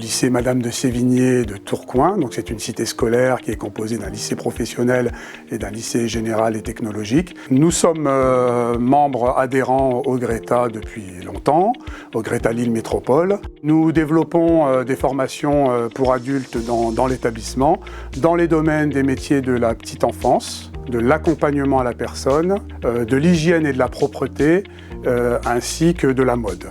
lycée Madame de Sévigné de Tourcoing. Donc c'est une cité scolaire qui est composée d'un lycée professionnel et d'un lycée général et technologique. Nous sommes membres adhérents au GRETA depuis longtemps, au GRETA Lille Métropole. Nous développons des formations pour adultes dans l'établissement, dans les domaines des métiers de la petite enfance, de l'accompagnement à la personne, de l'hygiène et de la propreté, ainsi que de la mode.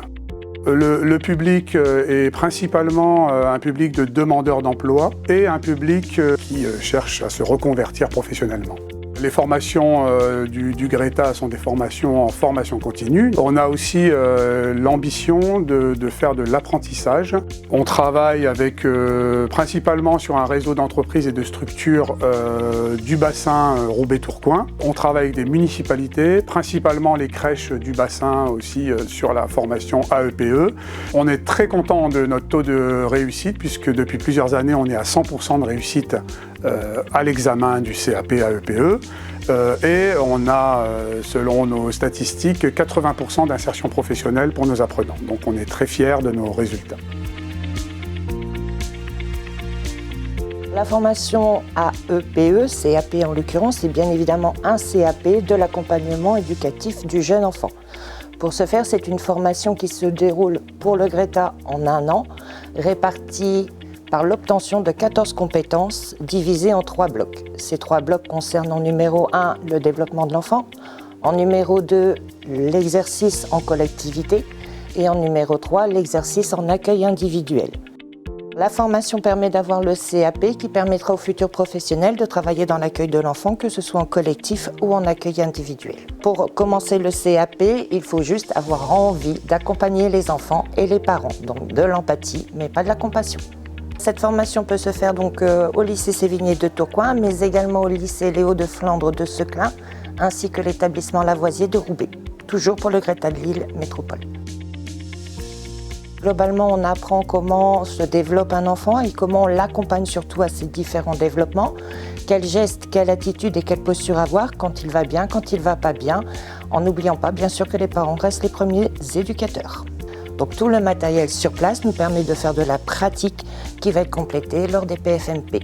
Le public est principalement un public de demandeurs d'emploi et un public qui cherche à se reconvertir professionnellement. Les formations du GRETA sont des formations en formation continue. On a aussi l'ambition de faire de l'apprentissage. On travaille principalement sur un réseau d'entreprises et de structures du bassin Roubaix-Tourcoing. On travaille avec des municipalités, principalement les crèches du bassin aussi sur la formation AEPE. On est très content de notre taux de réussite puisque depuis plusieurs années on est à 100% de réussite à l'examen du CAP AEPE et on a, selon nos statistiques, 80% d'insertion professionnelle pour nos apprenants. Donc on est très fiers de nos résultats. La formation AEPE, CAP en l'occurrence, c'est bien évidemment un CAP de l'accompagnement éducatif du jeune enfant. Pour ce faire, c'est une formation qui se déroule pour le GRETA en 1 an, répartie par l'obtention de 14 compétences divisées en 3 blocs. Ces 3 blocs concernent en numéro 1 le développement de l'enfant, en numéro 2 l'exercice en collectivité et en numéro 3 l'exercice en accueil individuel. La formation permet d'avoir le CAP qui permettra aux futurs professionnels de travailler dans l'accueil de l'enfant, que ce soit en collectif ou en accueil individuel. Pour commencer le CAP, il faut juste avoir envie d'accompagner les enfants et les parents, donc de l'empathie, mais pas de la compassion. Cette formation peut se faire donc au lycée Sévigné de Tourcoing, mais également au lycée Léo de Flandre de Seclin, ainsi que l'établissement Lavoisier de Roubaix, toujours pour le GRETA de Lille Métropole. Globalement, on apprend comment se développe un enfant et comment on l'accompagne surtout à ses différents développements. Quels gestes, quelle attitude et quelle posture avoir quand il va bien, quand il va pas bien, en n'oubliant pas bien sûr que les parents restent les premiers éducateurs. Donc tout le matériel sur place nous permet de faire de la pratique qui va être complétée lors des PFMP.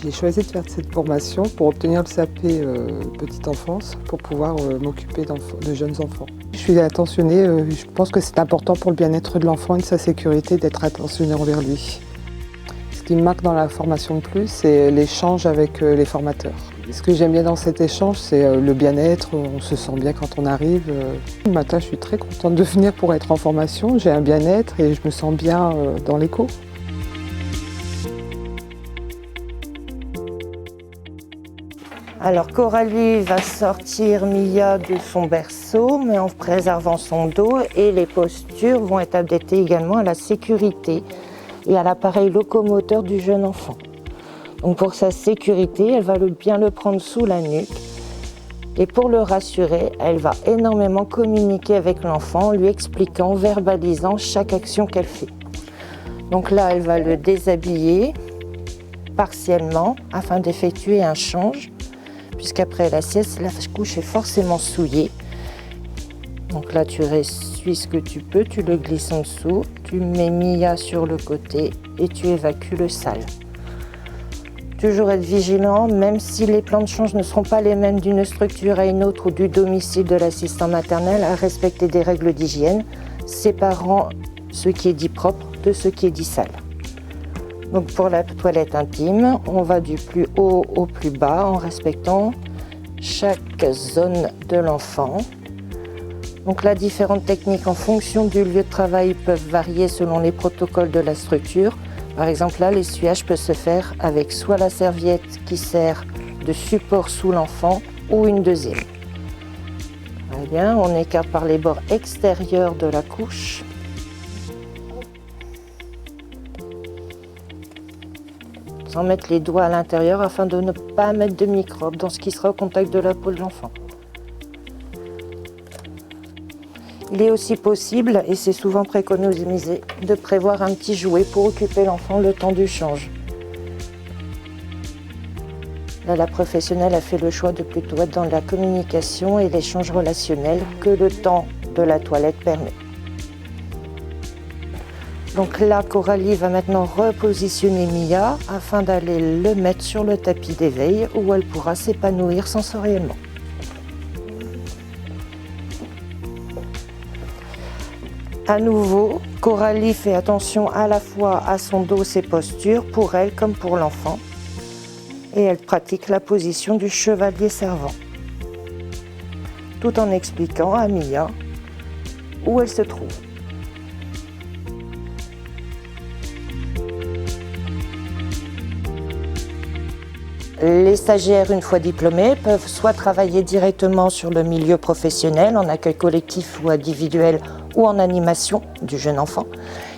J'ai choisi de faire cette formation pour obtenir le CAP petite enfance, pour pouvoir m'occuper de jeunes enfants. Je suis attentionnée, je pense que c'est important pour le bien-être de l'enfant et de sa sécurité d'être attentionnée envers lui. Ce qui me marque dans la formation de plus, c'est l'échange avec les formateurs. Ce que j'aime bien dans cet échange, c'est le bien-être, on se sent bien quand on arrive. Le matin, je suis très contente de venir pour être en formation, j'ai un bien-être et je me sens bien dans les cours. Alors Coralie va sortir Mia de son berceau, mais en préservant son dos, et les postures vont être adaptées également à la sécurité et à l'appareil locomoteur du jeune enfant. Donc pour sa sécurité, elle va bien le prendre sous la nuque. Et pour le rassurer, elle va énormément communiquer avec l'enfant, lui expliquant, verbalisant chaque action qu'elle fait. Donc là, elle va le déshabiller partiellement afin d'effectuer un change, puisqu'après la sieste, la couche est forcément souillée. Donc là, tu essuies ce que tu peux, tu le glisses en dessous, tu mets Mia sur le côté et tu évacues le sale. Toujours être vigilant, même si les plans de change ne seront pas les mêmes d'une structure à une autre ou du domicile de l'assistant maternel, à respecter des règles d'hygiène, séparant ce qui est dit propre de ce qui est dit sale. Donc pour la toilette intime, on va du plus haut au plus bas en respectant chaque zone de l'enfant. Donc là, différentes techniques en fonction du lieu de travail peuvent varier selon les protocoles de la structure. Par exemple, là, l'essuyage peut se faire avec soit la serviette qui sert de support sous l'enfant ou une deuxième. Très bien, on écarte par les bords extérieurs de la couche. Sans mettre les doigts à l'intérieur afin de ne pas mettre de microbes dans ce qui sera au contact de la peau de l'enfant. Il est aussi possible, et c'est souvent préconisé, de prévoir un petit jouet pour occuper l'enfant le temps du change. Là, la professionnelle a fait le choix de plutôt être dans la communication et l'échange relationnel que le temps de la toilette permet. Donc là, Coralie va maintenant repositionner Mia afin d'aller le mettre sur le tapis d'éveil où elle pourra s'épanouir sensoriellement. À nouveau, Coralie fait attention à la fois à son dos, ses postures, pour elle comme pour l'enfant. Et elle pratique la position du chevalier servant, tout en expliquant à Mia où elle se trouve. Les stagiaires, une fois diplômés, peuvent soit travailler directement sur le milieu professionnel, en accueil collectif ou individuel, ou en animation du jeune enfant.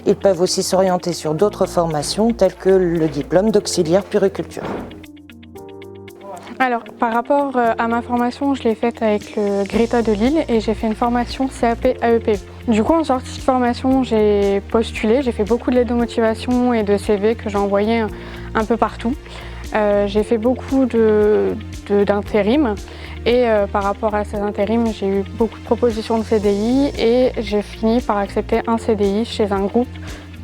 Ils peuvent aussi s'orienter sur d'autres formations, telles que le diplôme d'auxiliaire puériculture. Alors, par rapport à ma formation, je l'ai faite avec le Greta de Lille et j'ai fait une formation CAP AEP. Du coup, en sortie de formation, j'ai postulé, j'ai fait beaucoup de lettres de motivation et de CV que j'ai envoyés un peu partout. J'ai fait beaucoup d'intérim et par rapport à ces intérims, j'ai eu beaucoup de propositions de CDI et j'ai fini par accepter un CDI chez un groupe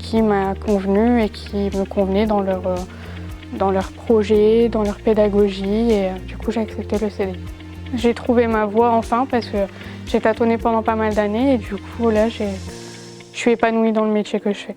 qui m'a convenu et qui me convenait dans leur projet, dans leur pédagogie et du coup j'ai accepté le CDI. J'ai trouvé ma voie enfin parce que j'ai tâtonné pendant pas mal d'années et du coup là je suis épanouie dans le métier que je fais.